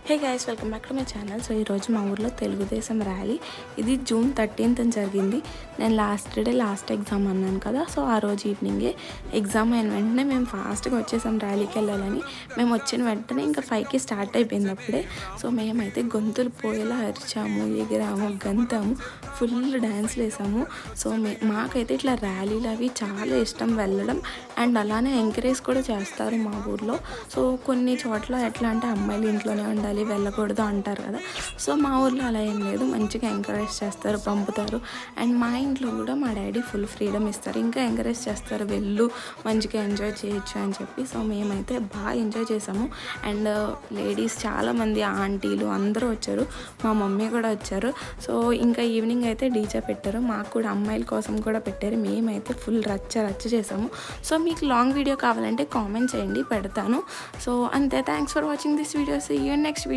Hey guys, welcome back to my channel. So ఈరోజు మా ఊర్లో తెలుగుదేశం ర్యాలీ. ఇది June 13th జరిగింది. నేను లాస్ట్ ఎగ్జామ్ అన్నాను కదా. సో ఆ రోజు ఈవినింగే ఎగ్జామ్ అయిన వెంటనే మేము ఫాస్ట్గా వచ్చేసాం ర్యాలీకి వెళ్ళాలని. మేము వచ్చిన వెంటనే ఇంకా 5కి స్టార్ట్ అయిపోయింది అప్పుడే. సో మేమైతే గొంతులు పోయేలా అరిచాము, ఎగిరాము, గంతాము, ఫుల్ డ్యాన్స్లు వేసాము. సో మాకైతే ఇట్లా ర్యాలీలు అవి చాలా ఇష్టం వెళ్ళడం. అండ్ అలానే ఎంకరేజ్ కూడా చేస్తారు మా ఊర్లో. సో కొన్ని చోట్ల ఎట్లా అంటే అమ్మాయిలు ఇంట్లోనే ఉండాలి, వెళ్ళకూడదు అంటారు కదా. సో మా ఊర్లో అలా ఏం లేదు, మంచిగా ఎంకరేజ్ చేస్తారు, పంపుతారు. అండ్ మా ఇంట్లో కూడా మా డాడీ ఫుల్ ఫ్రీడమ్ ఇస్తారు, ఇంకా ఎంకరేజ్ చేస్తారు, వెళ్ళు మంచిగా ఎంజాయ్ చేయొచ్చు అని చెప్పి. సో మేమైతే బాగా ఎంజాయ్ చేసాము. అండ్ లేడీస్ చాలామంది, ఆంటీలు అందరూ వచ్చారు, మా మమ్మీ కూడా వచ్చారు. సో ఇంకా ఈవినింగ్ అయితే డీజే పెట్టారు, మాకు కూడా అమ్మాయిల కోసం కూడా పెట్టారు. మేమైతే ఫుల్ రచ్చ చేసాము. సో మీకు లాంగ్ వీడియో కావాలంటే కామెంట్ చేయండి, పెడతాను. సో అంతే, thanks for watching this video. See you next video.